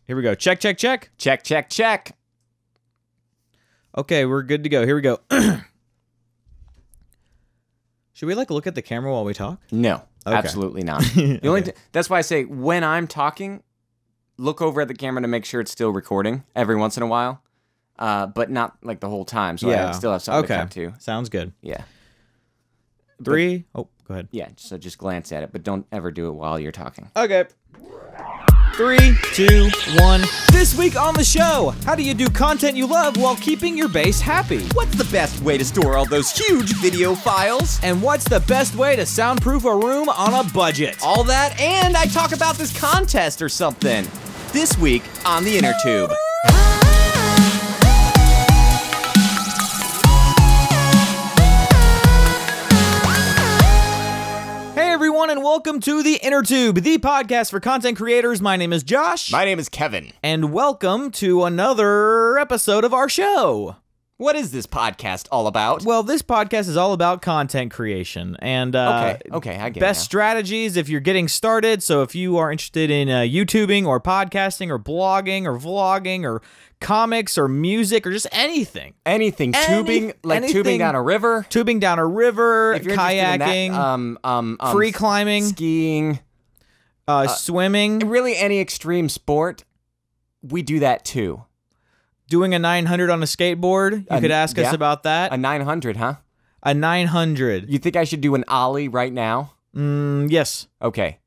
Here we go. Check, check, check. Check, check, check. Okay, we're good to go. Here we go. Should we look at the camera while we talk? No, Okay. absolutely not. The only that's why I say when I'm talking, look over at the camera to make sure it's still recording every once in a while, but not like the whole time. So I still have something to cut to. Sounds good. Yeah. 3. Go ahead. Yeah, so just glance at it, but don't ever do it while you're talking. Okay. 3, 2, 1. This week on the show, how do you do content you love while keeping your base happy? What's the best way to store all those huge video files? And what's the best way to soundproof a room on a budget? All that, and I talk about this contest or something. This week on the Inner Tube. Everyone, and welcome to the Inner Tube, the podcast for content creators. My name is Josh. My name is Kevin. And welcome to another episode of our show. What is this podcast all about? Well, this podcast is all about content creation and okay, I get best it strategies if you're getting started. So if you are interested in YouTubing or podcasting or blogging or vlogging or comics or music or just anything. Anything. Tubing, tubing down a river. Tubing down a river, If you're kayaking, interested in that, free climbing, skiing, swimming. really any extreme sport, we do that too. Doing a 900 on a skateboard, you could ask us about that. A 900, huh? A 900. You think I should do an ollie right now? Yes. Okay,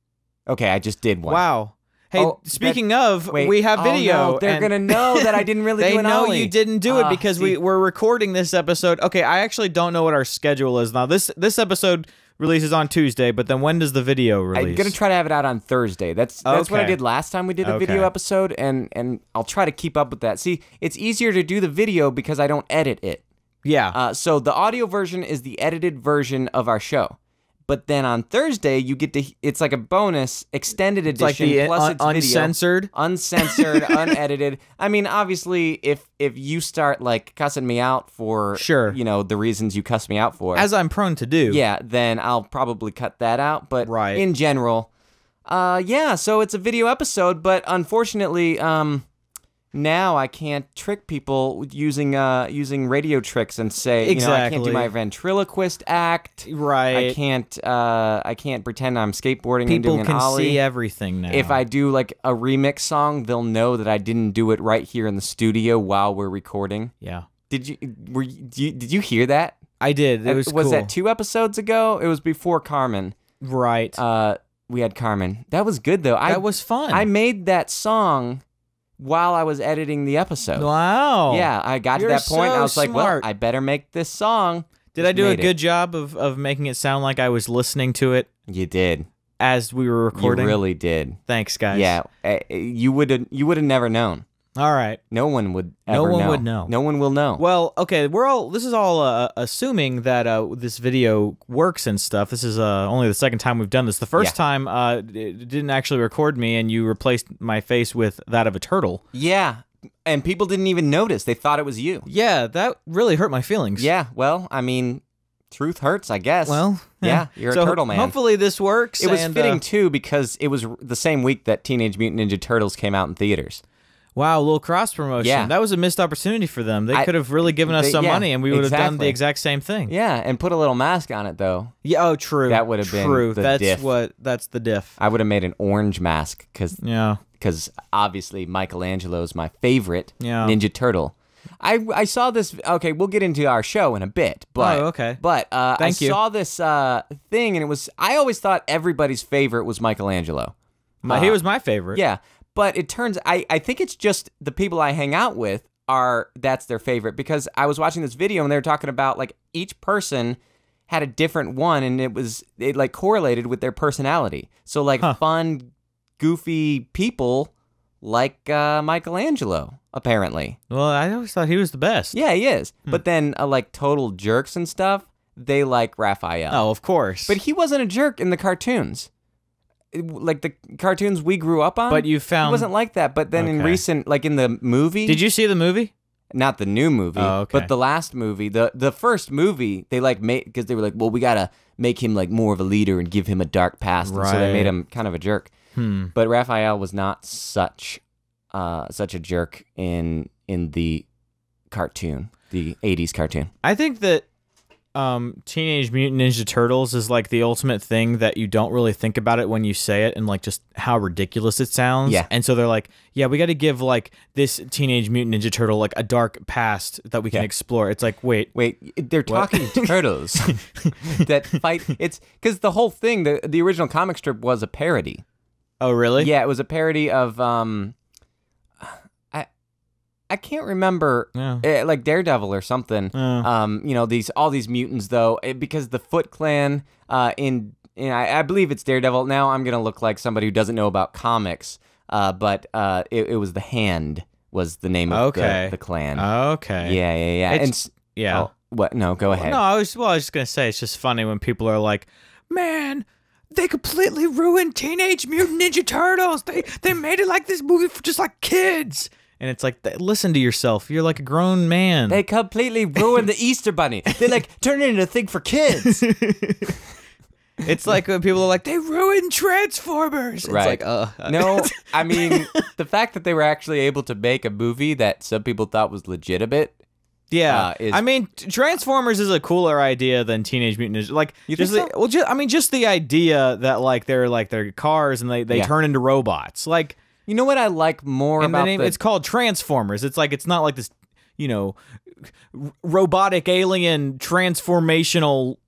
I just did one. Wow. Hey, speaking of, we have video. Oh, no, they're going to know that I didn't really do an ollie. They know you didn't do it because we're recording this episode. Okay, I actually don't know what our schedule is now. This episode releases on Tuesday, but then when does the video release? I'm going to try to have it out on Thursday. That's what I did last time we did a video episode, and I'll try to keep up with that. See, it's easier to do the video because I don't edit it. Yeah. So the audio version is the edited version of our show. But then on Thursday, you get to, it's like a bonus extended edition, it's like the plus it's uncensored? Video. Uncensored, unedited. I mean, obviously, if you start like cussing me out for, the reasons you cuss me out for. As I'm prone to do. Yeah, then I'll probably cut that out. But in general, so it's a video episode, but unfortunately, now I can't trick people using radio tricks and say, I can't do my ventriloquist act. Right. I can't pretend I'm skateboarding people and doing an ollie. People can see everything now. If I do like a remix song, they'll know that I didn't do it right here in the studio while we're recording. Yeah. Did you hear that? I did. It was cool. Was that 2 episodes ago? It was before Carmen. Right. We had Carmen. That was good though. That was fun. I made that song while I was editing the episode. Wow. Yeah, I got to that point. I was like, well, I better make this song. Did I do a good job of making it sound like I was listening to it? You did. As we were recording? You really did. Thanks, guys. Yeah, you would have never known. All right. No one would ever know. No one would know. No one will know. Well, okay, this is all assuming that this video works and stuff. This is only the second time we've done this. The first time it didn't actually record me and you replaced my face with that of a turtle. Yeah, and people didn't even notice. They thought it was you. Yeah, that really hurt my feelings. Yeah, well, I mean, truth hurts, I guess. Well, yeah, you're a turtle man. Hopefully this works. It was fitting, too, because it was the same week that Teenage Mutant Ninja Turtles came out in theaters. Wow, a little cross promotion. Yeah. That was a missed opportunity for them. They could have really given us some money and we would have done the exact same thing. Yeah, and put a little mask on it though. Yeah, true. That would have been the diff. That's the diff. I would have made an orange mask because obviously Michelangelo's my favorite Ninja Turtle. I saw this. Okay, we'll get into our show in a bit. But But I saw this thing and it was. I always thought everybody's favorite was Michelangelo. He was my favorite. Yeah. But it turns, I think it's just the people I hang out with that's their favorite, because I was watching this video and they were talking about like each person had a different one and it like correlated with their personality. So like fun, goofy people like Michelangelo, apparently. Well, I always thought he was the best. Yeah, he is. But then like total jerks and stuff, they like Raphael. Oh, of course. But he wasn't a jerk in the cartoons. Like the cartoons we grew up on. But you found... He wasn't like that. But then in recent, like in the movie... Did you see the movie? Not the new movie, but the last movie. The first movie, they like made... Because they were like, well, we gotta make him like more of a leader and give him a dark past. Right. And so they made him kind of a jerk. But Raphael was not such such a jerk in the cartoon, the 80s cartoon. I think that Teenage Mutant Ninja Turtles is like the ultimate thing that you don't really think about it when you say it, and like just how ridiculous it sounds. Yeah. And so they're like, yeah, we got to give like this Teenage Mutant Ninja Turtle like a dark past that we can explore. It's like, wait, they're talking turtles that fight. It's because the whole thing, the original comic strip was a parody. Oh, really? Yeah, it was a parody of I can't remember, like Daredevil or something. You know, all these mutants though, because the Foot Clan I believe it's Daredevil. Now I'm gonna look like somebody who doesn't know about comics, but it was the Hand was the name of the clan. Okay. Yeah. Oh, what? No, go ahead. No, I was just gonna say it's just funny when people are like, man, they completely ruined Teenage Mutant Ninja Turtles. They made it like this movie for just like kids. And it's like, listen to yourself. You're like a grown man. They completely ruined the Easter Bunny. They like turned it into a thing for kids. It's like when people are like, they ruined Transformers. Right. It's like, No, I mean, the fact that they were actually able to make a movie that some people thought was legitimate. Yeah, I mean, Transformers is a cooler idea than Teenage Mutant Ninja. Like, you think so? Just the idea that like they're cars and they turn into robots. Like, you know what I like more about it's called Transformers. It's like, it's not like this, you know, robotic alien transformational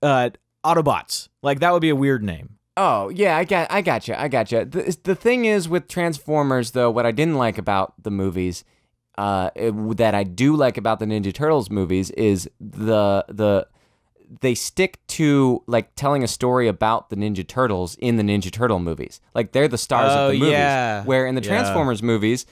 Autobots. Like, that would be a weird name. Oh, yeah, I gotcha. The thing is with Transformers, though, what I didn't like about the movies, that I do like about the Ninja Turtles movies, is they stick to like telling a story about the Ninja Turtles in the Ninja Turtle movies. Like, they're the stars of the movies. Yeah. Where in the Transformers movies,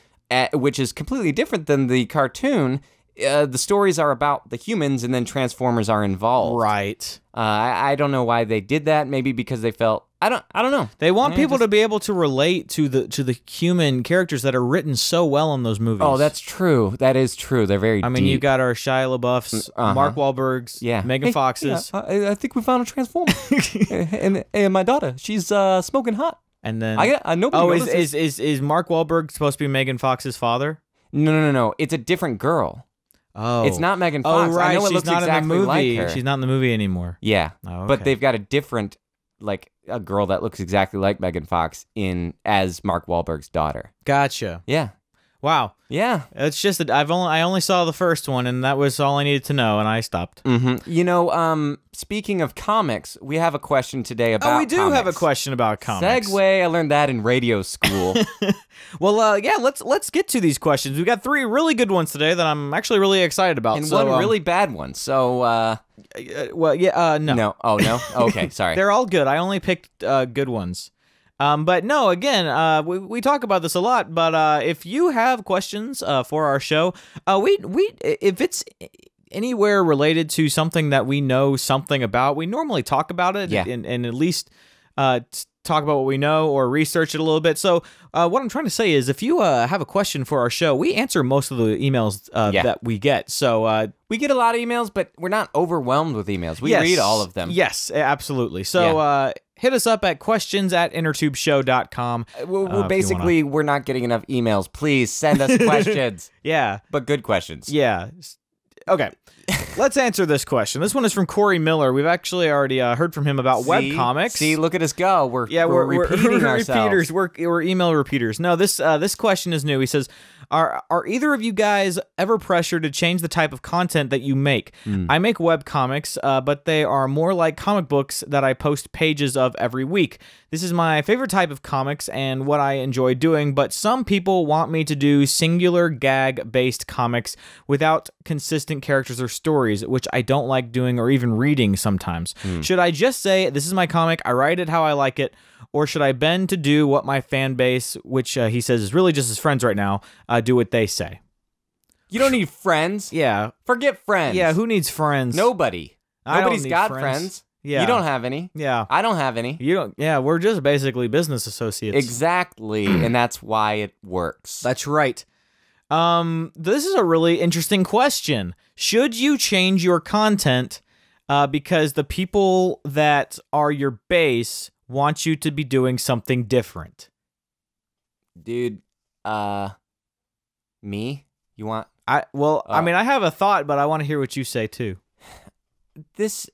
which is completely different than the cartoon, the stories are about the humans and then Transformers are involved. Right. I don't know why they did that. Maybe because they felt I don't know. They want people to be able to relate to the human characters that are written so well in those movies. Oh, that's true. That is true. They're very. I mean, deep. you got our Shia LaBeoufs, Mark Wahlberg's, Megan Fox's. Yeah, I think we found a Transformer, and my daughter, she's smoking hot. And then is Mark Wahlberg supposed to be Megan Fox's father? No. It's a different girl. Oh, it's not Megan Fox. Oh, right. I know it She's looks not exactly in the movie. like her. She's not in the movie anymore. Yeah, okay. But they've got a different, like a girl that looks exactly like Megan Fox as Mark Wahlberg's daughter. Gotcha. Yeah. Wow. Yeah. It's just that I only saw the first one, and that was all I needed to know, and I stopped. Mm-hmm. You know, speaking of comics, we have a question today about. Oh, we do have a question about comics. Segue. I learned that in radio school. Well, yeah. Let's get to these questions. We got 3 really good ones today that I'm actually really excited about, and one really bad one. So, well, yeah. No. No. Oh, no. Okay. Sorry. They're all good. I only picked good ones. But no, again, we talk about this a lot, but if you have questions for our show, if it's anywhere related to something that we know something about, we normally talk about it and at least talk about what we know or research it a little bit. So what I'm trying to say is if you have a question for our show, we answer most of the emails that we get. So we get a lot of emails, but we're not overwhelmed with emails. We read all of them. Yes, absolutely. So hit us up at questions@innertubeshow.com. We're not getting enough emails. Please send us questions. Yeah. But good questions. Yeah. Okay. Let's answer this question. This one is from Corey Miller. We've actually already heard from him about webcomics. See, look at us go. We're repeating ourselves. Repeaters. We're email repeaters. No, this question is new. He says, Are either of you guys ever pressured to change the type of content that you make? I make webcomics, but they are more like comic books that I post pages of every week. This is my favorite type of comics and what I enjoy doing, but some people want me to do singular gag-based comics without consistent characters or stories, which I don't like doing or even reading sometimes. Should I just say, this is my comic, I write it how I like it, or should I bend to do what my fan base, which he says is really just his friends right now, do what they say? You don't need friends. Yeah. Forget friends. Yeah, who needs friends? Nobody. Nobody's got friends. Yeah. You don't have any. Yeah. I don't have any. You don't. Yeah, we're just basically business associates. Exactly, and that's why it works. That's right. This is a really interesting question. Should you change your content because the people that are your base want you to be doing something different? Dude, Me? You want I mean, I have a thought, but I want to hear what you say too. this?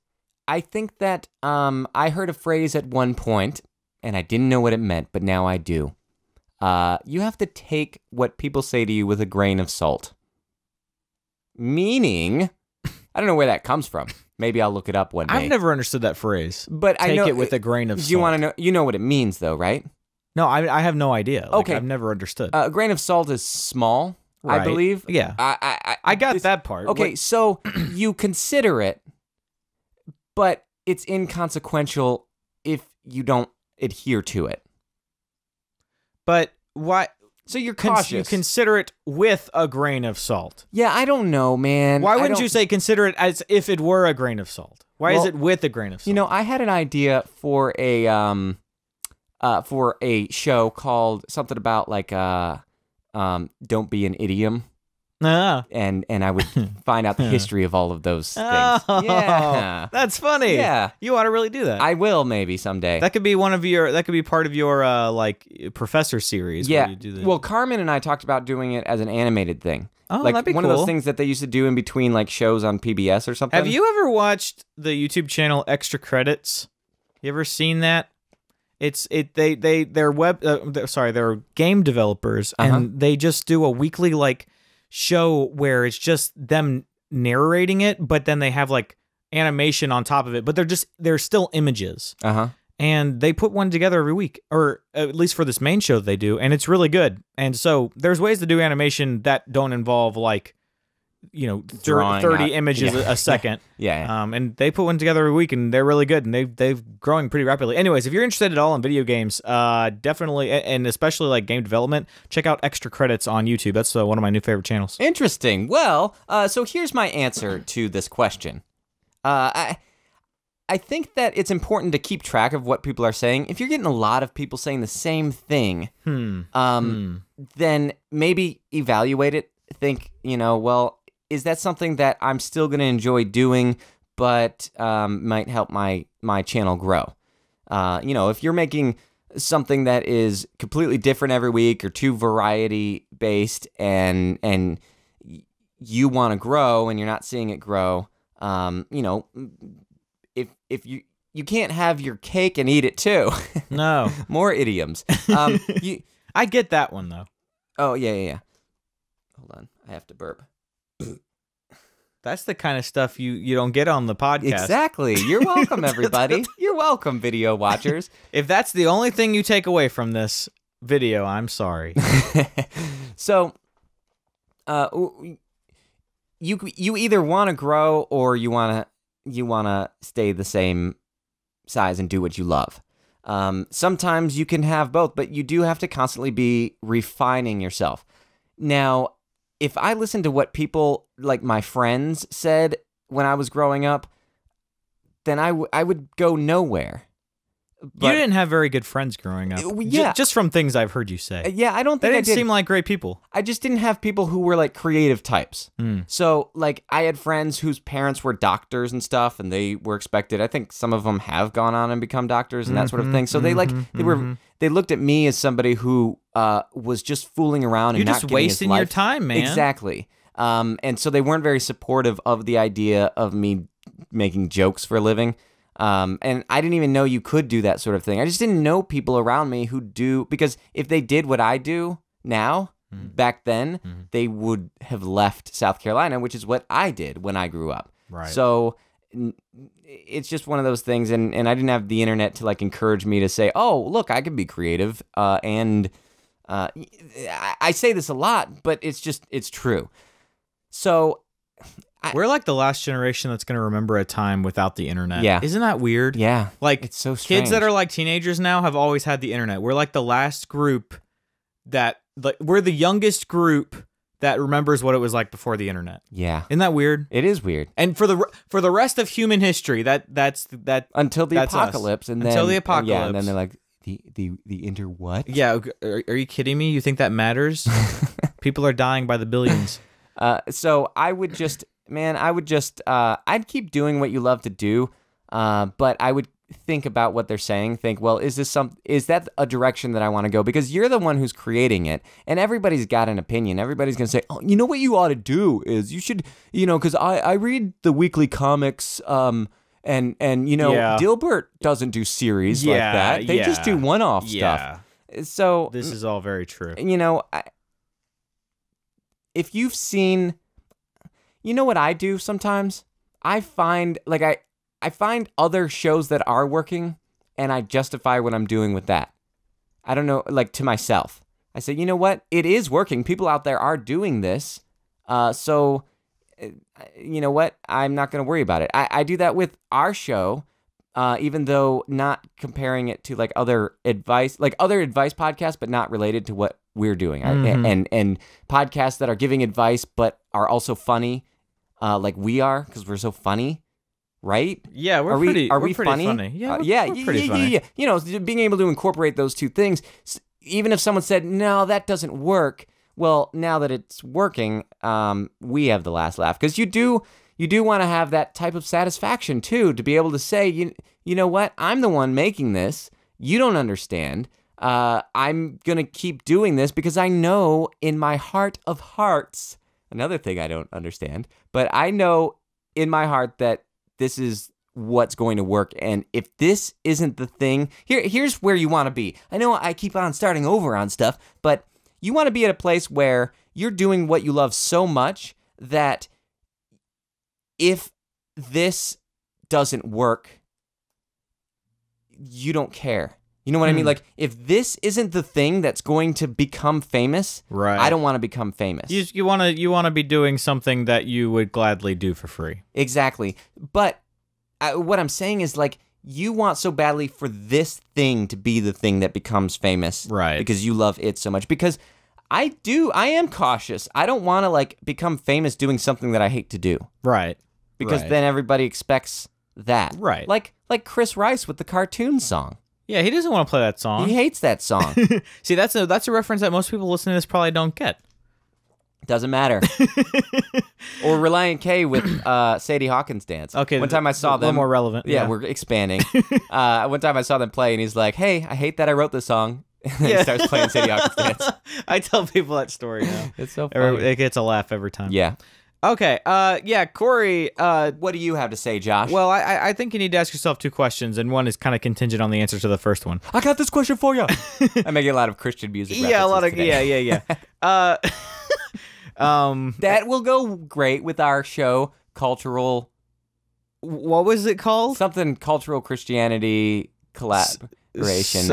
I think that I heard a phrase at one point, and I didn't know what it meant, but now I do. You have to take what people say to you with a grain of salt. Meaning, I don't know where that comes from. Maybe I'll look it up one day. I've never understood that phrase. But I know Take it with a grain of salt. You want to know? You know what it means, though, right? No, I have no idea. Like, Okay. I've never understood. A grain of salt is small, I Right. believe. Yeah. I got this- that part. Okay, so you consider it, but it's inconsequential if you don't adhere to it. But why? So you're You cautious. consider it with a grain of salt. Yeah, I don't know, man. Why I wouldn't don't- you say consider it as if it were a grain of salt? Why is Well, it with a grain of salt? You know, I had an idea for a show called something about like don't be an idiom, Ah. and I would find out the history of all of those things. Oh, Yeah. that's funny. Yeah. You ought to really do that. I will maybe someday. That could be part of your like professor series. Yeah. Where you do the, Well, Carmen and I talked about doing it as an animated thing. Oh, like that'd be one of cool. those things that they used to do in between like shows on PBS or something. have you ever watched the YouTube channel Extra Credits? You ever seen that? They're game developers, and they just do a weekly like show where it's just them narrating it, but then they have like animation on top of it, but they're still images. Uh-huh. And they put one together every week, or at least for this main show that they do, and it's really good. And so there's ways to do animation that don't involve like, you know, Drawing 30 out. images Yeah. a second. Yeah. And they put one together every week, and they're really good, and they've growing pretty rapidly. Anyways, if you're interested at all in video games, definitely, and especially like game development, check out Extra Credits on YouTube. That's one of my new favorite channels. Interesting. Well, so here's my answer to this question. I think that it's important to keep track of what people are saying. If you're getting a lot of people saying the same thing, then maybe evaluate it. Think, well, is that something that I'm still going to enjoy doing, but might help my channel grow? If you're making something that is completely different every week or too variety based, and you want to grow and you're not seeing it grow, if you can't have your cake and eat it too. No. More idioms. I get that one, though. Oh, yeah. Hold on. I have to burp. That's the kind of stuff you don't get on the podcast. Exactly. You're welcome, everybody. You're welcome, video watchers. If that's the only thing you take away from this video, I'm sorry. So, you either want to grow or you want to stay the same size and do what you love. Sometimes you can have both, but you do have to constantly be refining yourself. Now, if I listen to what people, like my friends, said when I was growing up, then I would go nowhere. You didn't have very good friends growing up. Yeah. Just from things I've heard you say. Yeah, I don't They think I didn't did. seem like great people. I just didn't have people who were like creative types. So like I had friends whose parents were doctors and stuff, and they were expected. I think some of them have gone on and become doctors and that sort of thing. So they looked at me as somebody who was just fooling around and You're not just giving his wasting your life. time, man. Exactly. And so they weren't very supportive of the idea of me making jokes for a living. And I didn't even know you could do that sort of thing. I just didn't know people around me who do, because if they did what I do now, back then, they would have left South Carolina, which is what I did when I grew up. Right. So it's just one of those things. And I didn't have the internet to like encourage me to say, oh, look, I can be creative. And I say this a lot, but it's true. So We're like the last generation that's going to remember a time without the internet. Yeah. Isn't that weird? yeah, Like, it's so strange. kids that are like teenagers now have always had the internet. We're like the last group we're the youngest group that remembers what it was like before the internet. Yeah, Isn't that weird? it is weird. And for the rest of human history, that's Until the That's us. apocalypse, and Until then the yeah, apocalypse. and then they're like the inter what? yeah. Are you kidding me? You think that matters? People are dying by the billions. So I would just, I'd keep doing what you love to do, but I would think about what they're saying, think, well, is that a direction that I want to go? Because you're the one who's creating it, and everybody's got an opinion. Everybody's going to say, oh, you know what you ought to do is you should, because I read the weekly comics, and Dilbert doesn't do series like that. They just do one-off stuff. So this is all very true. If you've seen, what I do sometimes? I find I find other shows that are working, and I justify what I'm doing with that. I don't know, to myself. I say, you know what? It is working. People out there are doing this. So, you know what? I'm not going to worry about it. I do that with our show, even though not comparing it to other advice podcasts, but not related to what we're doing. And podcasts that are giving advice, but are also funny, like we are, because we're so funny. Right? Yeah, we're pretty funny. Yeah, we're pretty funny. Yeah. Being able to incorporate those two things, even if someone said, no, that doesn't work, well, now that it's working, we have the last laugh. Because you do want to have that type of satisfaction, too, to be able to say, you know what, I'm the one making this, you don't understand, I'm going to keep doing this because I know in my heart of hearts, another thing I don't understand, but I know in my heart that this is what's going to work. And if this isn't the thing, here's where you want to be. I know I keep on starting over on stuff, but you want to be at a place where you're doing what you love so much that if this doesn't work, you don't care. You know what I mean? If this isn't the thing that's going to become famous, right, I don't want to become famous. You want to be doing something that you would gladly do for free. Exactly. But what I'm saying is you want so badly for this thing to be the thing that becomes famous, right? Because you love it so much. Because I am cautious. I don't want to become famous doing something that I hate to do, right? Because then everybody expects that, right? Like Chris Rice with the cartoon song. Yeah, he doesn't want to play that song. He hates that song. See, that's a reference that most people listening to this probably don't get. Doesn't matter. Or Relient K with Sadie Hawkins dance. Okay, one time I saw them. A little more relevant. Yeah, we're expanding. One time I saw them play, and he's like, "Hey, I hate that I wrote this song." And then he starts playing Sadie Hawkins dance. I tell people that story now. It's so funny. It gets a laugh every time. Yeah. Okay, Corey, what do you have to say, Josh? Well, I think you need to ask yourself two questions, and one is kind of contingent on the answer to the first one. I got this question for you. I make a lot of Christian music references a lot of today. yeah. That will go great with our show, Cultural... What was it called? Something Cultural Christianity Collaboration.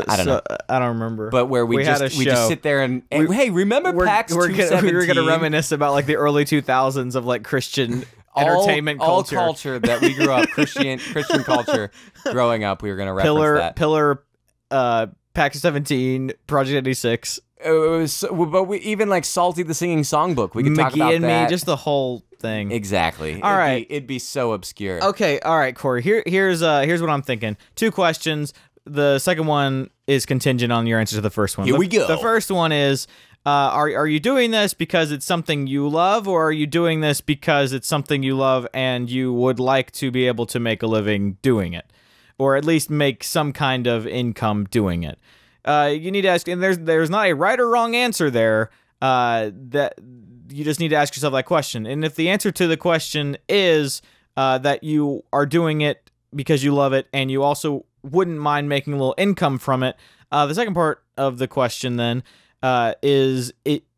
I don't know. I don't remember. But where we just sit there and hey, remember PAX 217? We were going to reminisce about the early 2000s of Christian entertainment culture. All culture that we grew up, Christian culture growing up, we were going to reference that. Pillar, PAX 17, Project 86. But we even Salty the Singing Songbook. We could talk about and that. Me, just the whole thing. Exactly. All right. It'd be so obscure. Okay, all right, Corey. Here's what I'm thinking. Two questions. The second one is contingent on your answer to the first one. Here we go. The first one is, are you doing this because it's something you love, or are you doing this because it's something you love and you would like to be able to make a living doing it, or at least make some kind of income doing it? You need to ask, and there's not a right or wrong answer there. That you just need to ask yourself that question. And if the answer to the question is that you are doing it because you love it and you also wouldn't mind making a little income from it, the second part of the question then is,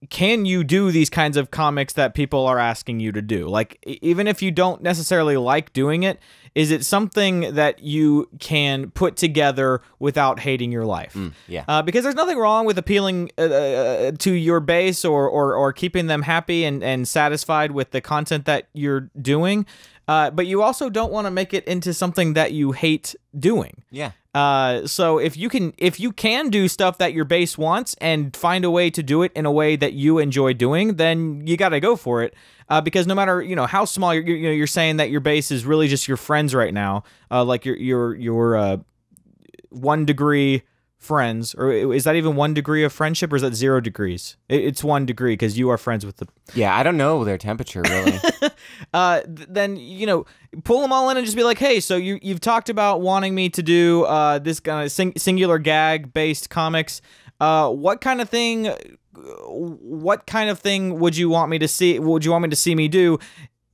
can you do these kinds of comics that people are asking you to do? Even if you don't necessarily like doing it, is it something that you can put together without hating your life? Yeah. Because there's nothing wrong with appealing to your base or keeping them happy and satisfied with the content that you're doing. But you also don't want to make it into something that you hate doing. Yeah. So if you can do stuff that your base wants and find a way to do it in a way that you enjoy doing, then you got to go for it. Because no matter how small you're saying that your base is really just your friends right now, like your 1 degree friends, or is that even 1 degree of friendship, or is that 0 degrees? It's 1 degree because you are friends with the. Yeah, I don't know their temperature really. Then pull them all in and just be like, hey, so you've talked about wanting me to do this kind of singular gag based comics. What kind of thing would you want me to see? Would you want me to see me do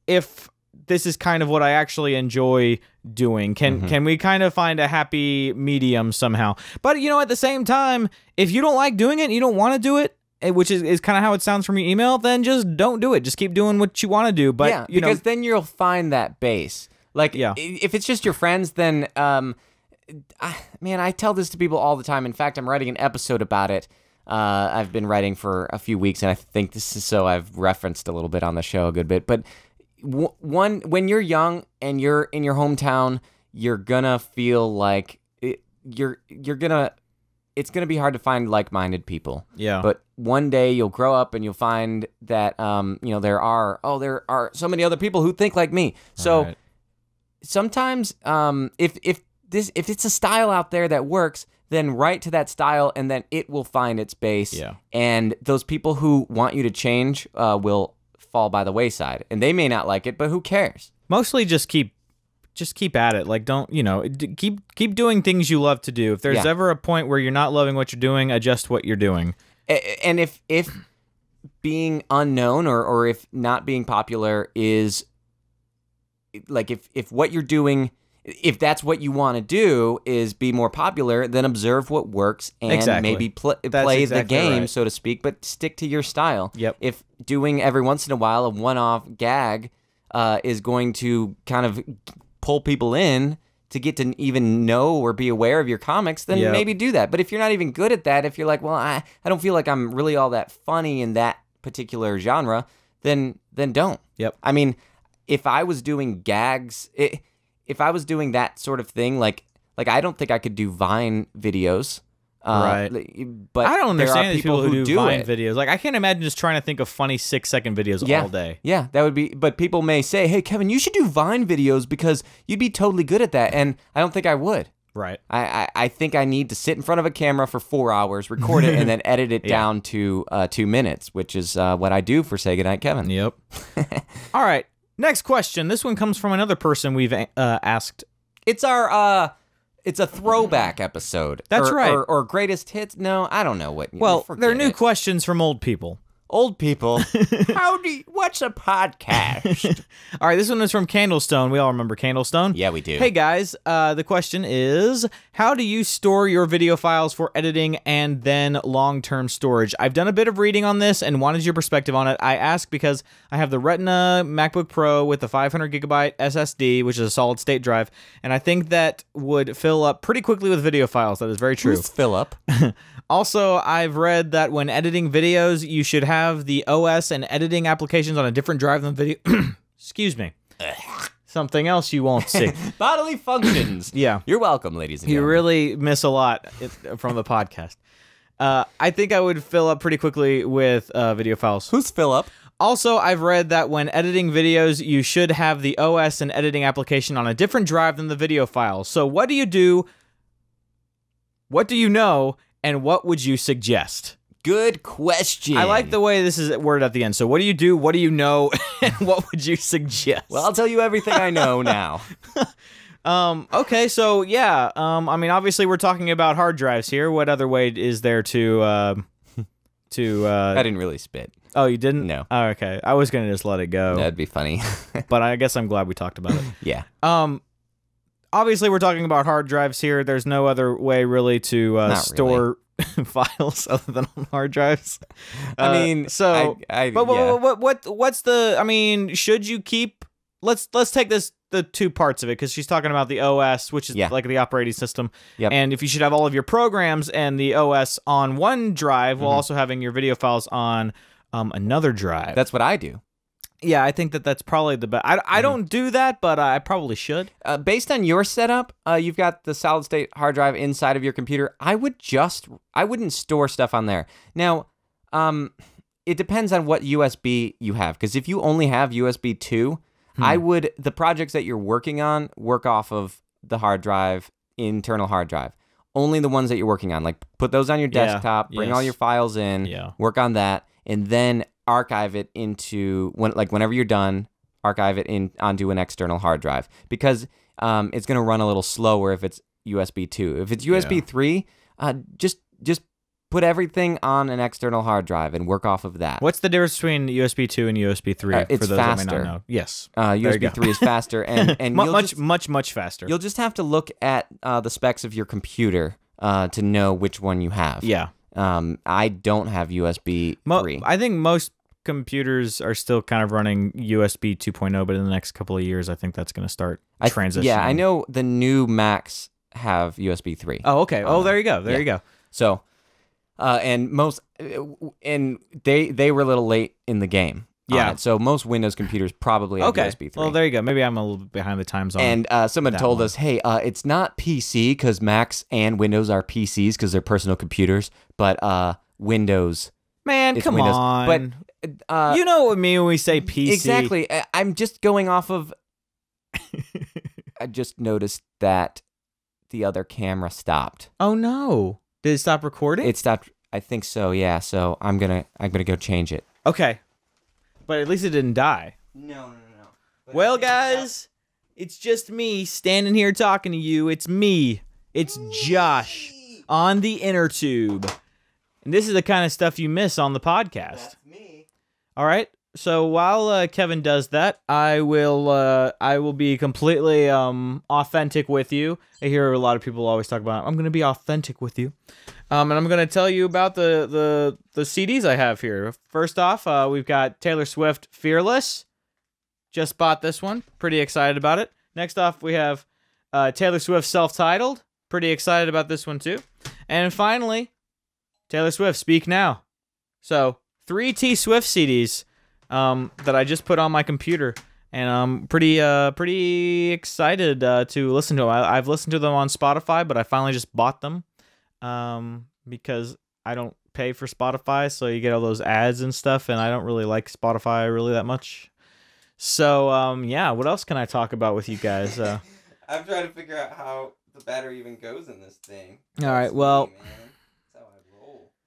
if this is kind of what I actually enjoy doing? Can we kind of find a happy medium somehow? But at the same time, if you don't like doing it, and you don't want to do it, which is kind of how it sounds from your email, then just don't do it. Just keep doing what you want to do. But yeah, because then you'll find that base. Like, if it's just your friends, then I tell this to people all the time. In fact, I'm writing an episode about it. I've been writing for a few weeks, and I think this is so I've referenced a little bit on the show a good bit. But when you're young and you're in your hometown, you're gonna feel like it's gonna be hard to find like-minded people. Yeah. But one day you'll grow up and you'll find that there are so many other people who think like me. So sometimes if it's a style out there that works, then write to that style and then it will find its base. Yeah. And those people who want you to change will fall by the wayside, and they may not like it, but who cares? Mostly just keep at it. Like, don't keep doing things you love to do. If there's ever a point where you're not loving what you're doing, adjust what you're doing. And if being unknown or if not being popular is like, if what you're doing, if that's what you want to do is be more popular, then observe what works and maybe play the game, so to speak, but stick to your style. Yep. If doing every once in a while a one-off gag is going to kind of pull people in to get to even know or be aware of your comics, then maybe do that. But if you're not even good at that, if you're like, well, I don't feel like I'm really all that funny in that particular genre, then don't. Yep. I mean, if I was doing gags... If I was doing that sort of thing, like I don't think I could do Vine videos. Right. But I don't understand there are these people who do Vine it. videos. Like, I can't imagine just trying to think of funny 6-second videos all day. Yeah, that would be... But people may say, hey, Kevin, you should do Vine videos because you'd be totally good at that. And I don't think I would. Right. I think I need to sit in front of a camera for 4 hours, record it, and then edit it down to 2 minutes, which is what I do for Say Goodnight, Kevin. Yep. All right. Next question. This one comes from another person we've asked. It's our it's a throwback episode. That's right. Or greatest hits. No, I don't know what. Well, they're new questions from old people. Old people. What's a podcast? All right, this one is from Candlestone. We all remember Candlestone. Yeah, we do. Hey, guys. The question is, how do you store your video files for editing and then long-term storage? I've done a bit of reading on this and wanted your perspective on it. I ask because I have the Retina MacBook Pro with the 500GB SSD, which is a solid-state drive, and I think that would fill up pretty quickly with video files. That is very true. Who's Philip? Also, I've read that when editing videos, you should have the OS and editing applications on a different drive than video. Excuse me. Something else you won't see. Bodily functions. Yeah. You're welcome, ladies and gentlemen. You really miss a lot from the podcast. I think I would fill up pretty quickly with video files. Who's Philip? Also, I've read that when editing videos, you should have the OS and editing application on a different drive than the video files. So what do you do? What do you know? And what would you suggest? Good question. I like the way this is worded at the end. So what do you do? What do you know? And what would you suggest? Well, I'll tell you everything I know now. Okay, so yeah. I mean, obviously we're talking about hard drives here. What other way is there to I didn't really spit. Oh, you didn't? No. Oh, okay. I was gonna just let it go. That'd be funny. But I guess I'm glad we talked about it. Yeah. Obviously, we're talking about hard drives here. There's no other way really to store files other than on hard drives. I mean, so. What's the? I mean, should you keep? Let's take the two parts of it because she's talking about the OS, which is like the operating system, and if you should have all of your programs and the OS on one drive while also having your video files on another drive. That's what I do. Yeah, I think that's probably the best. I don't do that, but I probably should. Based on your setup, you've got the solid-state hard drive inside of your computer. I wouldn't store stuff on there. Now, it depends on what USB you have, because if you only have USB 2, the projects that you're working on work off of the hard drive, internal hard drive. only the ones that you're working on. Like put those on your desktop, bring all your files in, work on that, and then archive it into whenever you're done, archive it onto an external hard drive, because it's going to run a little slower if it's USB 2. If it's USB 3, just put everything on an external hard drive and work off of that. What's the difference between USB 2 and USB 3 it's for those faster. that may not know? Yes. USB 3 is faster, and much faster. You'll just have to look at the specs of your computer to know which one you have. Yeah. I don't have USB 3. I think most computers are still kind of running USB 2.0, but in the next couple of years, I think that's going to start transitioning. Yeah, I know the new Macs have USB 3. Oh, okay. There you go. There you go. So, and they were a little late in the game. Yeah. So most Windows computers probably have USB 3. Well, there you go. Maybe I'm a little bit behind the times on. And someone told us, hey, it's not PC because Macs and Windows are PCs because they're personal computers, but Windows. Man, come Windows. on. But you know what I mean when we say PC. Exactly. I'm just going off of. I just noticed that the other camera stopped. Oh no! Did it stop recording? It stopped. I think so. Yeah. So I'm gonna go change it. Okay. But at least it didn't die. No. Well, guys, it's just me standing here talking to you. It's me. It's Josh on the inner tube. And this is the kind of stuff you miss on the podcast. That's me. All right. So while Kevin does that, I will be completely authentic with you. I hear a lot of people always talk about, I'm going to be authentic with you. And I'm going to tell you about the CDs I have here. First off, we've got Taylor Swift Fearless. Just bought this one. Pretty excited about it. Next off, we have Taylor Swift Self-Titled. Pretty excited about this one too. And finally, Taylor Swift Speak Now. So 3 T Swift CDs that I just put on my computer, and I'm pretty excited to listen to them. I've listened to them on Spotify, but I finally just bought them because I don't pay for Spotify, so you get all those ads and stuff, and I don't really like Spotify really that much. So yeah, what else can I talk about with you guys? I'm trying to figure out how the battery even goes in this thing. All right, well.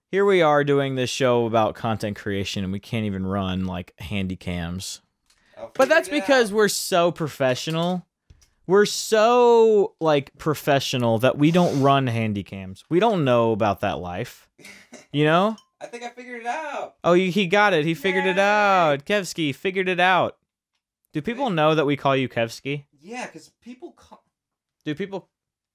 Here we are doing this show about content creation, and we can't even run, like, handy cams. But that's because we're so professional. We're so, like, professional that we don't run handy cams. We don't know about that life. You know? I think I figured it out. Oh, he got it. He figured it out. Kevsky figured it out. Do people know that we call you Kevsky? Yeah, because people call... Do people...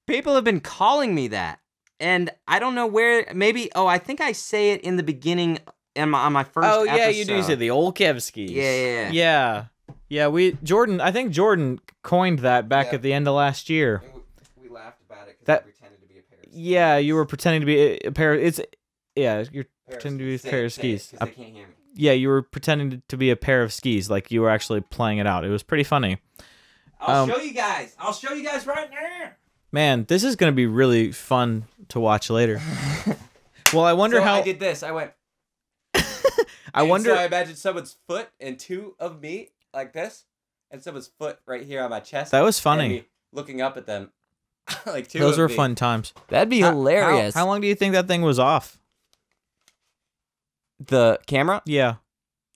People have been calling me that. And I don't know where, maybe, I think I say it in the beginning on my first episode. Oh, yeah, you do say the old Kevskis. Yeah. Yeah, I think Jordan coined that back at the end of last year. We laughed about it because I pretended to be a pair of skis. Yeah, you were pretending to be a pair you're pretending to be a pair of skis. Because they can't hear me. Yeah, you were pretending to be a pair of skis, like you were actually playing it out. It was pretty funny. I'll show you guys. I'll show you guys right now. Man, this is going to be really fun to watch later. Well, I wonder how... I did this. I went... I wonder... So I imagined someone's foot and 2 of me, like this, and someone's foot right here on my chest. That was funny. And me looking up at them, like 2 Those of were me. fun times. That'd be hilarious. How long do you think that thing was off? The camera? Yeah.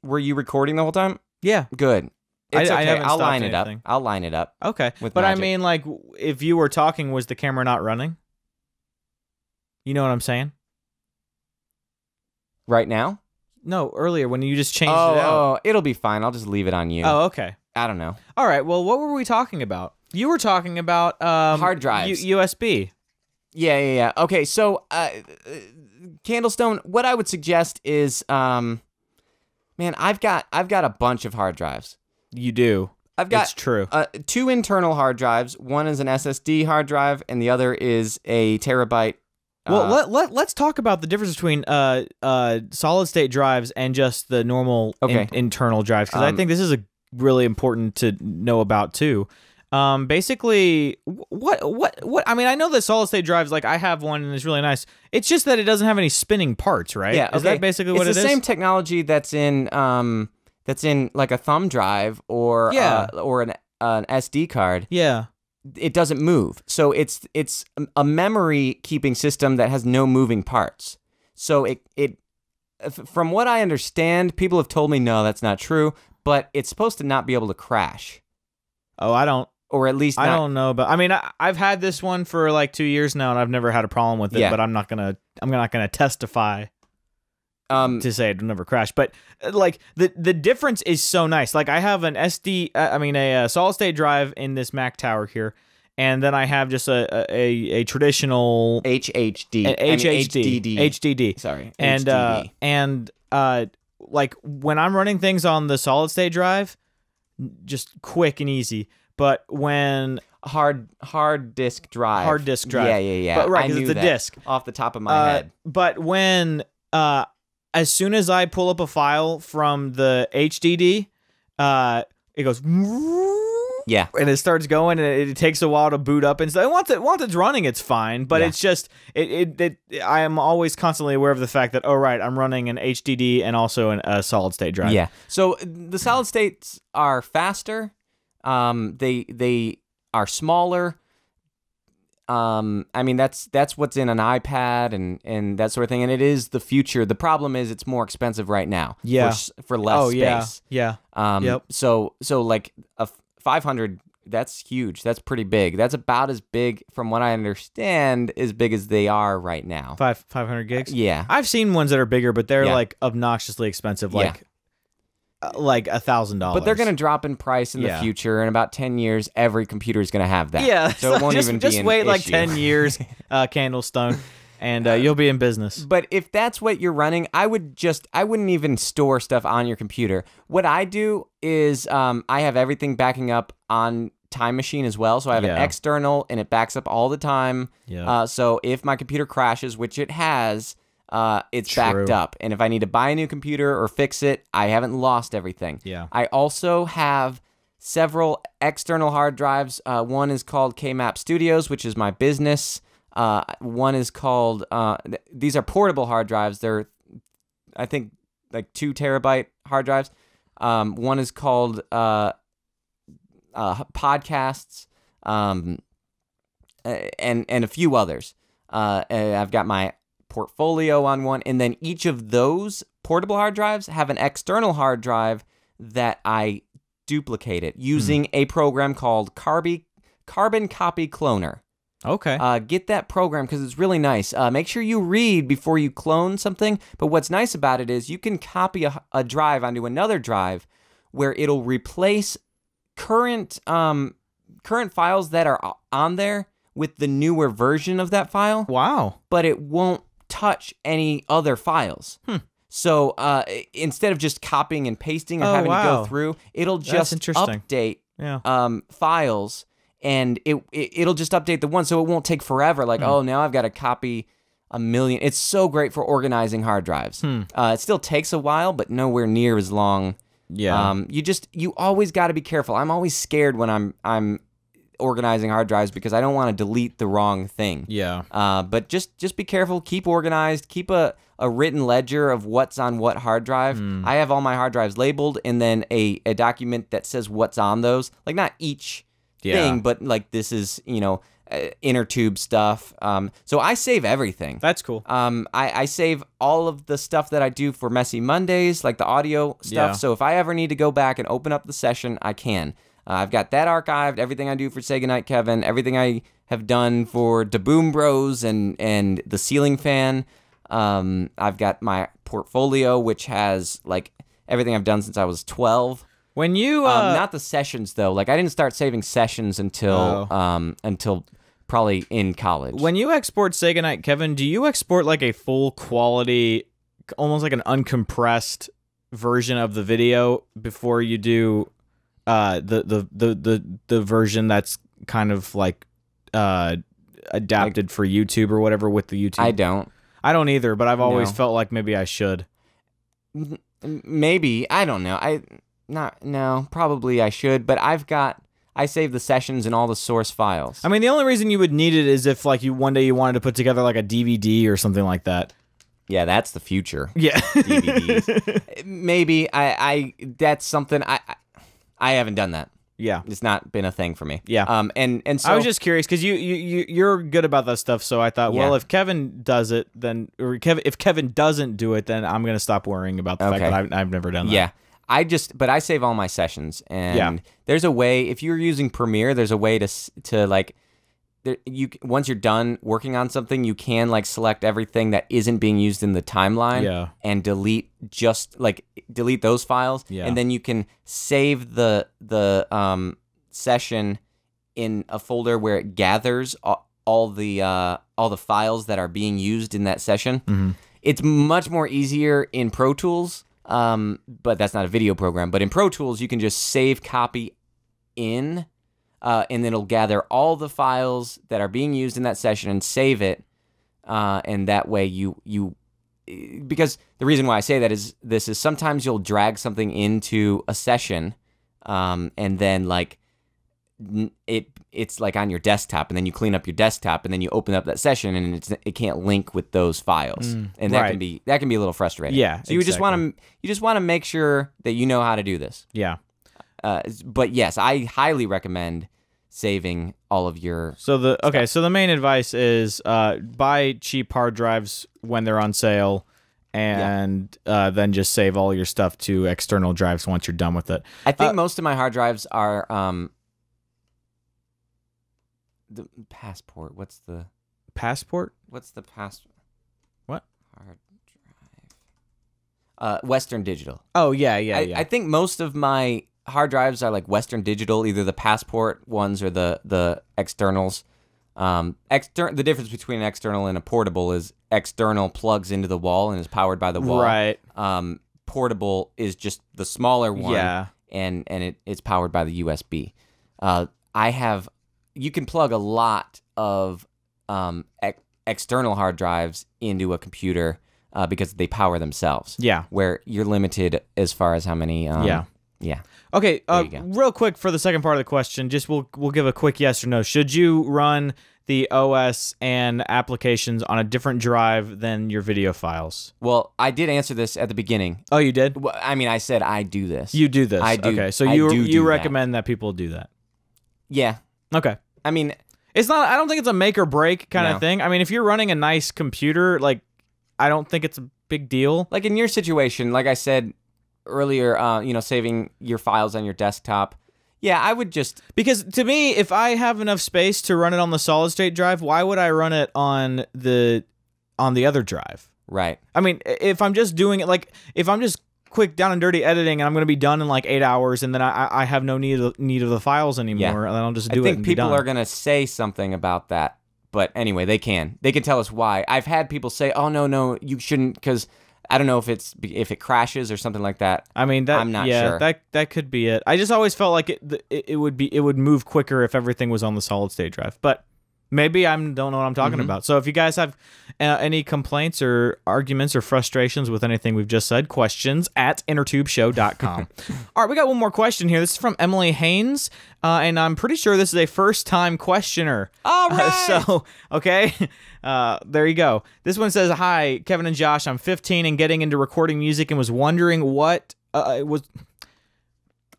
Were you recording the whole time? Yeah. Good. It's I okay. haven't I'll stopped line it up. anything. I'll line it up. Okay. With but magic. I mean, like, if you were talking, was the camera not running? You know what I'm saying? Right now? No, earlier when you just changed it out. Oh, it'll be fine. I'll just leave it on you. Oh, okay. I don't know. All right. Well, what were we talking about? You were talking about hard drives. USB. Yeah. Okay, so Candlestone, what I would suggest is, man, I've got a bunch of hard drives. You do. I've got it's true. 2 internal hard drives. One is an SSD hard drive, and the other is a terabyte. Well, let's talk about the difference between solid state drives and just the normal internal drives, because I think this is really important to know about too. Basically, what? I mean, I know that solid state drives, like I have one and it's really nice. It's just that it doesn't have any spinning parts, right? Yeah. Is that basically what it is? It's the same technology that's in like a thumb drive or an SD card. Yeah. it doesn't move. So it's a memory keeping system that has no moving parts. So from what I understand, people have told me no, that's not true, but it's supposed to not be able to crash. Oh, I don't. Or at least I don't know, but I mean, I've had this one for like 2 years now, and I've never had a problem with it. Yeah. But I'm not gonna testify to say it'll never crash. But like the difference is so nice. Like I have an a solid state drive in this Mac Tower here, and then I have just a traditional HDD. HDD. Sorry, and HDD. Like when I'm running things on the solid state drive, just quick and easy. But when hard disk drive. Yeah. But right, because I it's knew a that disk off the top of my head. But when as soon as I pull up a file from the HDD, it goes Yeah, and it starts going, and it takes a while to boot up and stuff. Once it's running, it's fine. But it's just I am always constantly aware of the fact that I'm running an HDD and also a solid state drive. Yeah. So the solid states are faster. They are smaller. I mean that's what's in an iPad and that sort of thing, and it is the future. The problem is it's more expensive right now. Yeah. For less space. Yeah. Yep. So like a 500, that's huge. That's pretty big. That's about as big, from what I understand, as big as they are right now. 500 gigs. Yeah. I've seen ones that are bigger, but they're Yeah. like obnoxiously expensive. Like $1,000. But they're going to drop in price in the future. In about 10 years, every computer is going to have that. Yeah. So it won't even be just an wait like issue. 10 years, Candlestone, and you'll be in business. But if that's what you're running, I wouldn't even store stuff on your computer. What I do is I have everything backing up on Time Machine as well. So I have an external, and it backs up all the time. Yeah. So if my computer crashes, which it has, it's backed up. And if I need to buy a new computer or fix it, I haven't lost everything. Yeah. I also have several external hard drives. One is called KMap Studios, which is my business. One is called, these are portable hard drives. They're, I think, like 2 terabyte hard drives. One is called podcasts, and a few others. I've got my portfolio on one, and then each of those portable hard drives have an external hard drive that I duplicate it using a program called Carbon Copy Cloner. Okay. Get that program because it's really nice. Make sure you read before you clone something. But what's nice about it is you can copy a drive onto another drive where it'll replace current files that are on there with the newer version of that file. Wow. But it won't touch any other files. So instead of just copying and pasting or having to go through, it'll just update files, and it'll just update the one, so it won't take forever. Like, oh, now I've got to copy a million. It's so great for organizing hard drives. It still takes a while, but nowhere near as long. Yeah. You always got to be careful. I'm always scared when I'm organizing hard drives because I don't want to delete the wrong thing. Yeah. But just be careful. Keep organized. Keep a written ledger of what's on what hard drive. I have all my hard drives labeled, and then a document that says what's on those. Like not each thing, but like this is inner tube stuff. So I save everything. That's cool. I save all of the stuff that I do for Messy Mondays, like the audio stuff. Yeah. So if I ever need to go back and open up the session, I can. I've got that archived, everything I do for Say Goodnight Kevin, everything I have done for Da Boom Bros and the Ceiling Fan. I've got my portfolio, which has like everything I've done since I was 12. When you not the sessions though, like I didn't start saving sessions until probably in college. When you export Say Goodnight Kevin, do you export like a full quality, almost like an uncompressed version of the video before you do the version that's kind of like adapted for YouTube or whatever with the YouTube? I don't either, but I've always felt like maybe I should. Maybe, I don't know. Probably I should, but I save the sessions and all the source files. I mean, the only reason you would need it is if like one day you wanted to put together like a DVD or something like that. Yeah, that's the future. Yeah. DVDs. Maybe that's something I haven't done that. Yeah. It's not been a thing for me. Yeah. And so I was just curious because you're good about that stuff, so I thought, well, Yeah. if Kevin does it, then if Kevin doesn't do it, then I'm gonna stop worrying about the fact Okay. that I've never done that. Yeah. But I save all my sessions, and Yeah. there's a way, if you're using Premiere, there's a way to like, once you're done working on something, you can like select everything that isn't being used in the timeline Yeah. and delete those files, Yeah. and then you can save the session in a folder where it gathers all the files that are being used in that session. Mm-hmm. It's much more easier in Pro Tools, but that's not a video program. But in Pro Tools, you can just save copy in, and it'll gather all the files that are being used in that session and save it. And that way because the reason why I say that is sometimes you'll drag something into a session, and then like it's like on your desktop, and then you clean up your desktop, and then you open up that session, and it can't link with those files, and that right. can be a little frustrating. Yeah, so you just want to make sure that you know how to do this. Yeah. But yes, I highly recommend saving all of your. So the main advice is buy cheap hard drives when they're on sale, and then just save all your stuff to external drives once you're done with it. I think most of my hard drives are the Passport. What's the Passport? What's the Passport? What? Hard drive. Western Digital. Oh yeah. I think most of my hard drives are like Western Digital, either the Passport ones or the externals. The difference between an external and a portable is external plugs into the wall and is powered by the wall. Right. Portable is just the smaller one. Yeah. And it's powered by the USB. You can plug a lot of external hard drives into a computer because they power themselves. Yeah. Where you're limited as far as how many. Yeah. Okay, There you go. real quick for the second part of the question, just we'll give a quick yes or no. Should you run the OS and applications on a different drive than your video files? Well, I did answer this at the beginning. Oh, you did? Well, I mean, I said I do this. You do this. I do. Okay, so I you do recommend that people do that. Yeah. Okay. I mean, It's not. I don't think it's a make or break kind No. of thing. I mean, if you're running a nice computer, like, I don't think it's a big deal. like in your situation, like I said earlier, saving your files on your desktop. Yeah, I would just. Because to me, if I have enough space to run it on the solid state drive, why would I run it on the other drive? Right. I mean, if I'm just doing it, like, if I'm just quick down and dirty editing and I'm going to be done in like 8 hours, and then I have no need of the files anymore, and then I'll just do it. I think and people be done. are going to say something about that. But anyway, they can tell us why. I've had people say, "Oh no, you shouldn't," because I don't know if it crashes or something like that. I mean, that, I'm not yeah, sure. that could be it. I just always felt like it would move quicker if everything was on the solid state drive. But maybe I don't know what I'm talking about. So if you guys have any complaints or arguments or frustrations with anything we've just said, questions at innertubeshow.com. All right, we got one more question here. This is from Emily Haynes, and I'm pretty sure this is a first-time questioner. All right. Okay, there you go. This one says, "Hi, Kevin and Josh. I'm 15 and getting into recording music and was wondering what it was."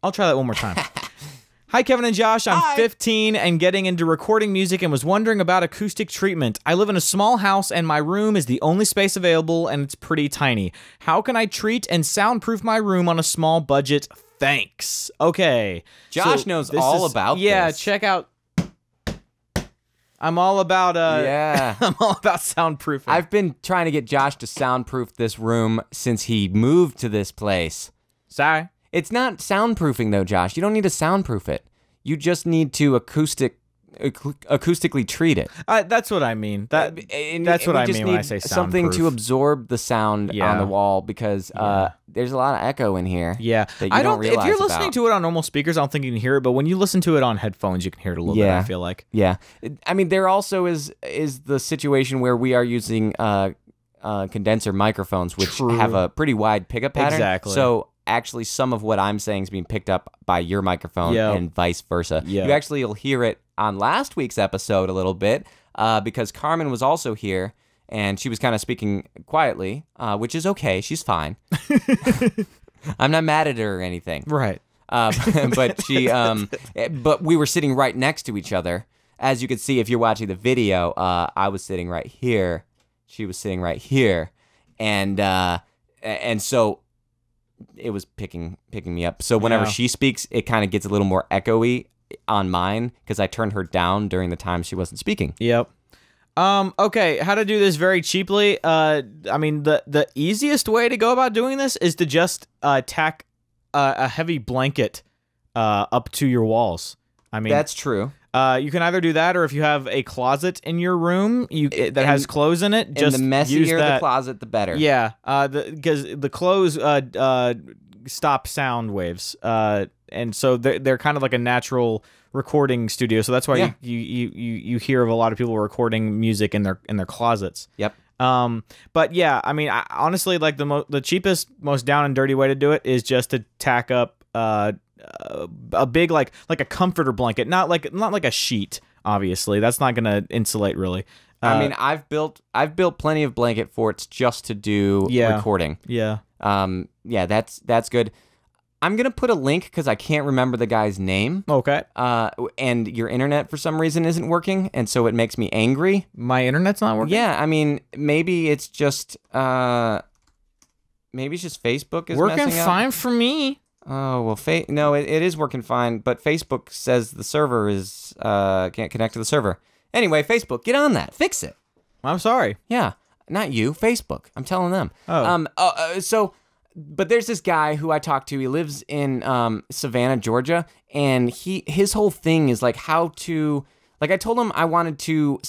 I'll try that one more time. Hi, Kevin and Josh. I'm 15 and getting into recording music and was wondering about acoustic treatment. I live in a small house and my room is the only space available and it's pretty tiny. How can I treat and soundproof my room on a small budget? Thanks. Okay. Josh knows all about Yeah, this. check out. I'm all about Yeah. I'm all about soundproofing. I've been trying to get Josh to soundproof this room since he moved to this place. Sorry. It's not soundproofing though, Josh. You don't need to soundproof it. You just need to acoustically treat it. That's what I mean. That's what I mean when I say soundproof. Something to absorb the sound on the wall because there's a lot of echo in here. Yeah, that you don't realize If you're listening about. to it on normal speakers, I don't think you can hear it. But when you listen to it on headphones, you can hear it a little bit. I feel like. Yeah, I mean, there also is the situation where we are using condenser microphones, which have a pretty wide pickup pattern. Exactly. So actually, some of what I'm saying is being picked up by your microphone, and vice versa. Yep. You actually will hear it on last week's episode a little bit because Carmen was also here. And she was kind of speaking quietly, which is okay. She's fine. I'm not mad at her or anything. Right. But but we were sitting right next to each other. As you can see, if you're watching the video, I was sitting right here. She was sitting right here, and so it was picking me up. So whenever she speaks, it kind of gets a little more echoey on mine because I turned her down during the time she wasn't speaking. Yep. Okay, how to do this very cheaply. I mean, the easiest way to go about doing this is to just tack a heavy blanket up to your walls. I mean, that's true. You can either do that, or if you have a closet in your room that has clothes in it, just the messier use that. the closet, the better. Yeah, because the clothes stop sound waves, and so they're kind of like a natural recording studio. So that's why you hear of a lot of people recording music in their closets. Yep. But yeah, I mean, honestly, like the cheapest, most down and dirty way to do it is just to tack up a big like a comforter blanket, not like a sheet. Obviously, that's not gonna insulate really. I mean, I've built plenty of blanket forts just to do recording. Yeah. Yeah, that's good. I'm gonna put a link because I can't remember the guy's name. Okay. And your internet for some reason isn't working, and so it makes me angry. My internet's not working? Yeah, I mean, maybe it's just Facebook is working messing up. fine for me. Oh well, no, it is working fine, but Facebook says the server is can't connect to the server. Anyway, Facebook, get on that, fix it. I'm sorry. Yeah, not you, Facebook. I'm telling them. Oh. But there's this guy who I talked to. He lives in Savannah, Georgia, and his whole thing is like how to, like, I told him I wanted to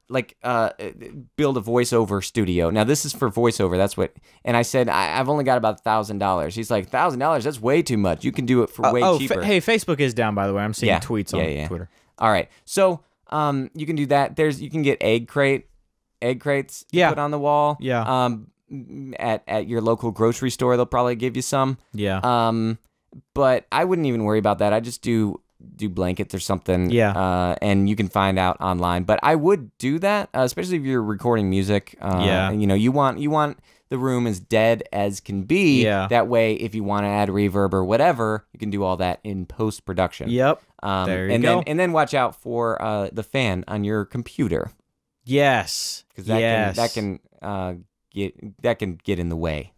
build a voiceover studio. Now this is for voiceover. That's what, and I said I've only got about $1,000. He's like, $1,000? That's way too much. You can do it for way cheaper. Hey, Facebook is down, by the way. I'm seeing tweets on Twitter. All right, so you can do that. You can get egg crates to put on the wall. Yeah. At your local grocery store, they'll probably give you some. Yeah. But I wouldn't even worry about that. I just do blankets or something. Yeah. And you can find out online. But I would do that, especially if you're recording music. And, you want the room as dead as can be. Yeah. That way, if you want to add reverb or whatever, you can do all that in post production. Yep. There you go. And then watch out for the fan on your computer. Yes. Because that can get in the way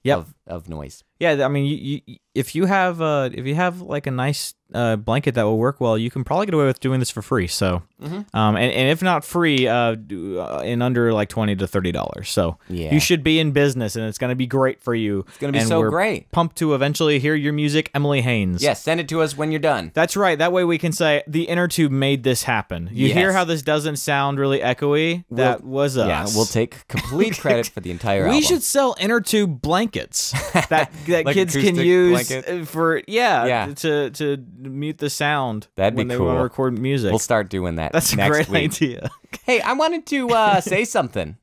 of noise. Yeah, I mean, if you have like a nice blanket that will work well, you can probably get away with doing this for free. So, and if not free, in under like $20 to $30. So you should be in business, and it's going to be great for you. It's going to be so great. Pumped to eventually hear your music, Emily Haynes. Yes, send it to us when you're done. That's right. That way we can say the inner tube made this happen. You hear how this doesn't sound really echoey? That was us. Yeah, we'll take complete credit for the entire album. We should sell inner tube blankets that like kids can use for to mute the sound when they want to record music. We'll start doing that. That's next a great week. idea. Hey, I wanted to say something.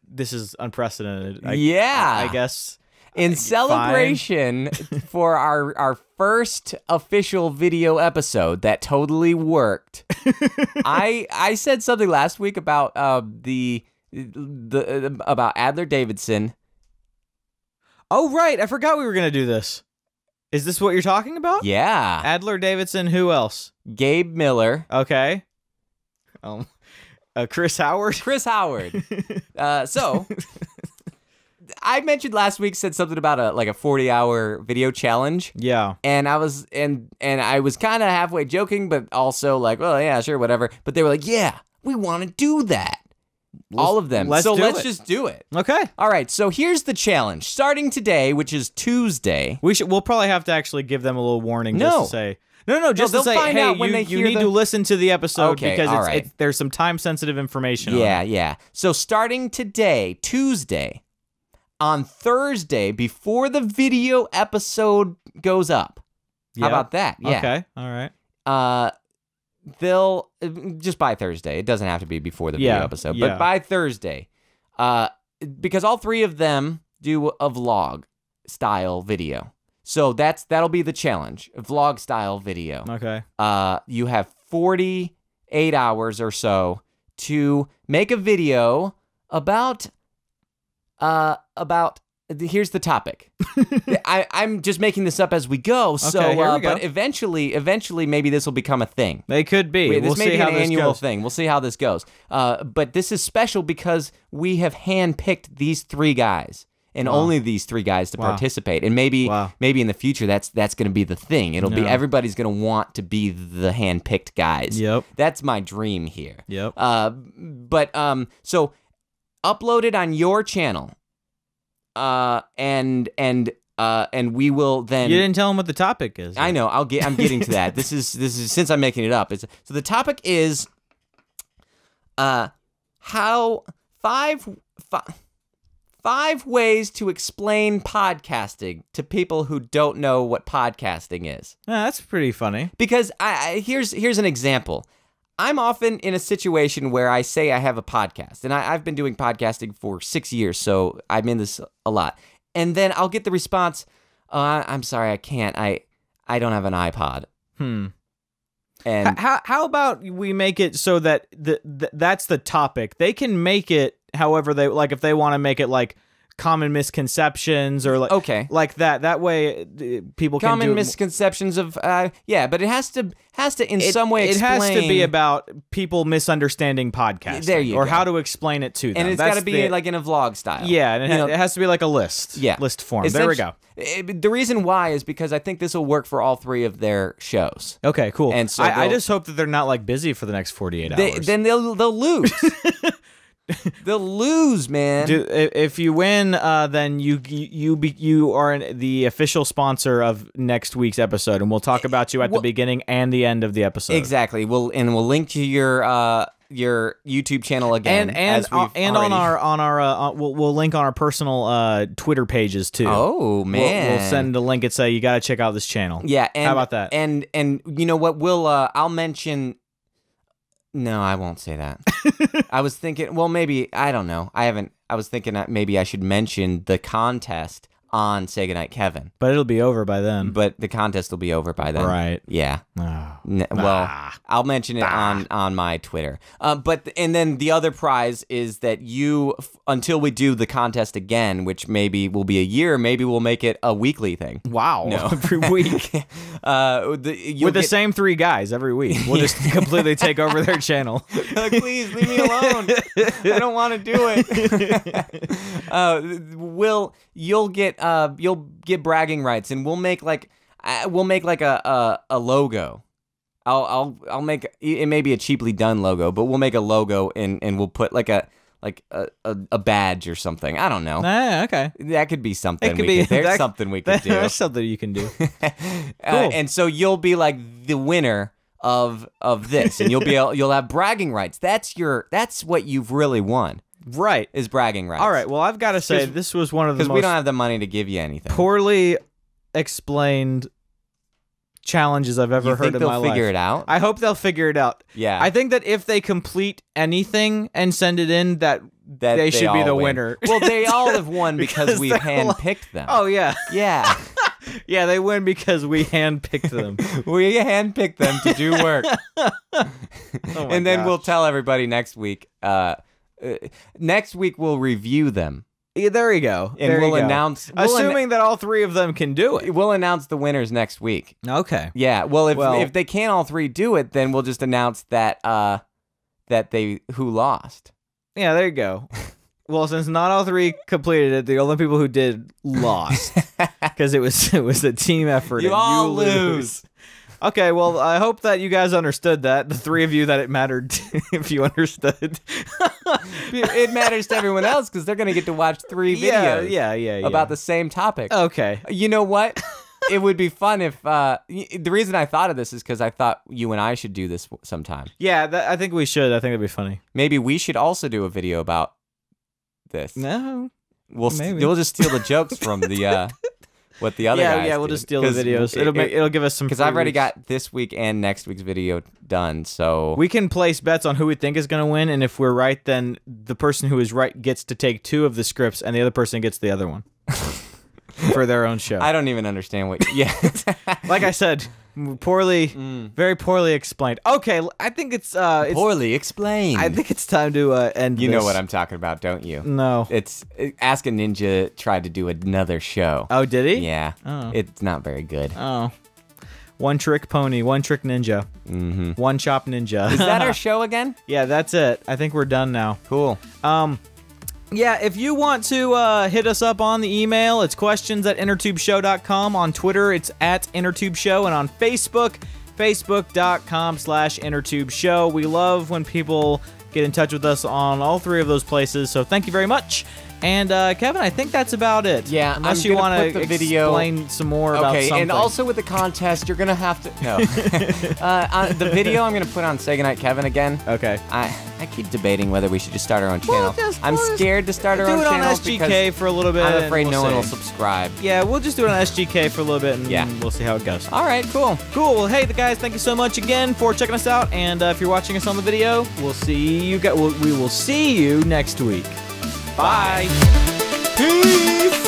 This is unprecedented. I guess. In celebration for our first official video episode that totally worked, I said something last week about about Adler Davidson. Oh, right. I forgot we were going to do this. Is this what you're talking about? Yeah. Adler Davidson, who else? Gabe Miller. Okay. Chris Howard? Chris Howard. So, I mentioned last week, said something about a 40-hour video challenge. Yeah. And I was and I was kind of halfway joking, but also like, well, yeah, sure, whatever. But they were like, yeah, we want to do that. All of them. Let's just do it. Okay. All right. So here's the challenge. Starting today, which is Tuesday. We'll probably have to actually give them a little warning just to say. No, just to say, find hey, out when you need to listen to the episode because there's some time-sensitive information on it. Yeah. So starting today, Tuesday, on Thursday, before the video episode goes up. How about that? Yeah. Okay. All right. They'll just by Thursday. It doesn't have to be before the video episode, but by Thursday, because all three of them do a vlog style video. So that'll be the challenge, a vlog style video. Okay. You have 48 hours or so to make a video about here's the topic. I'm just making this up as we go. So, Okay, here we go. but eventually, maybe this will become a thing. They could be. This may see be how an this annual goes. thing. We'll see how this goes. But this is special because we have handpicked these 3 guys. And only these 3 guys to participate, and maybe in the future that's going to be the thing. It'll be everybody's going to want to be the handpicked guys. Yep. That's my dream here. Yep. So upload it on your channel, and we will then. You didn't tell them what the topic is. I know. I'm getting to that. This is since I'm making it up. So the topic is, how 5 ways to explain podcasting to people who don't know what podcasting is. That's pretty funny. Because here's an example. I'm often in a situation where I say I have a podcast, and I've been doing podcasting for 6 years, so I'm in this a lot. And then I'll get the response, I'm sorry, I can't. I don't have an iPod. And how about we make it so that that's the topic? They can make it however they like. If they want to make it like common misconceptions or like that way people can common do misconceptions of but it has to in some way explain. It has to be about people misunderstanding podcasting. There you or go. how to explain it to them. And it's got to be like in a vlog style. Yeah, and it has to be like a list. Yeah. List form. There we go. The reason why is because I think this will work for all 3 of their shows. Okay, cool. And so I just hope that they're not like busy for the next 48 hours. Then they'll lose. They'll lose, man. If you win, then you are the official sponsor of next week's episode, and we'll talk about you at the beginning and the end of the episode. Exactly. We'll link to your YouTube channel again, we'll link on our personal Twitter pages too. Oh man, we'll send a link and say you got to check out this channel. Yeah, how about that? And you know what? I'll mention. No, I won't say that. I was thinking, well, maybe, I don't know. I was thinking that maybe I should mention the contest on Say Goodnight Kevin. But it'll be over by then. But the contest will be over by then. Right. Yeah. Oh. Well, I'll mention it on my Twitter. And then the other prize is that until we do the contest again, which maybe will be a year, maybe we'll make it a weekly thing. Wow. No. Every week. With the same 3 guys every week. We'll just completely take over their channel. Please, leave me alone. I don't want to do it. You'll get bragging rights, and we'll make like a logo. I'll make it. May be a cheaply done logo, but we'll make a logo and we'll put like a badge or something. I don't know. Okay. That could be something. There's something we could do. There's something you can do. Cool. And so you'll be like the winner of this, and you'll have bragging rights. That's what you've really won. Right. Is bragging rights. All right. Well, I've got to say this was one of the most we don't have the money to give you anything. Poorly explained challenges I've ever heard in my life. They'll figure it out? I hope they'll figure it out. Yeah. I think that if they complete anything and send it in, that they should be the winner. Well, they all have won because we've handpicked them. Oh, yeah. Yeah. Yeah, they win because we handpicked them. We handpicked them to do work. And then we'll tell everybody next week. Next week we'll review them. Yeah, there you go. And we'll announce... Assuming that all 3 of them can do it. We'll announce the winners next week. Okay. Yeah, well, if they can't all 3 do it, then we'll just announce that who lost. Yeah, there you go. Well, since not all 3 completed it, the only people who did lost. Because it was a team effort. You all lose. Okay, well, I hope that you guys understood that. The 3 of you that it mattered if you understood. It matters to everyone else because they're going to get to watch 3 videos yeah. about the same topic. Okay. You know what? It would be fun if... the reason I thought of this is because I thought you and I should do this sometime. Yeah, I think we should. I think it'd be funny. Maybe we should also do a video about this. No. We'll just steal the jokes from the... what the other guys we'll did. just steal the videos. It'll give us some... Because I've already got this week and next week's video done, so... We can place bets on who we think is going to win, and if we're right, then the person who is right gets to take 2 of the scripts, and the other person gets the other one. For their own show. I don't even understand what... Yeah. Like I said, Very poorly explained. Okay, I think it's Poorly explained. I think it's time to end. You know what I'm talking about, don't you? No. It's Ask a Ninja tried to do another show. Oh, did he? Yeah. Oh. It's not very good. Oh. One trick pony, one trick ninja. Mm-hmm. One chop ninja. Is that our show again? Yeah, that's it. I think we're done now. Cool. Yeah, if you want to hit us up on the email, it's questions@innertubeshow.com. On Twitter, it's @innertubeshow. And on Facebook, facebook.com/innertubeshow. We love when people get in touch with us on all three of those places, so thank you very much. And Kevin, I think that's about it. Yeah, unless I'm you gonna want put to the video- explain some more about Okay, something. and also with the contest, you're gonna have to the video I'm gonna put on Say Goodnight Kevin again. Okay. I keep debating whether we should just start our own channel. I'm just scared to start our own do it on channel SGK because for a little bit. I'm and afraid we'll no one see. will subscribe. Yeah, we'll just do it on SGK for a little bit, and Yeah. we'll see how it goes. All right, cool. Cool. Well, hey, guys, thank you so much again for checking us out. And if you're watching us on the video, we'll see you. We will see you next week. Bye. Peace.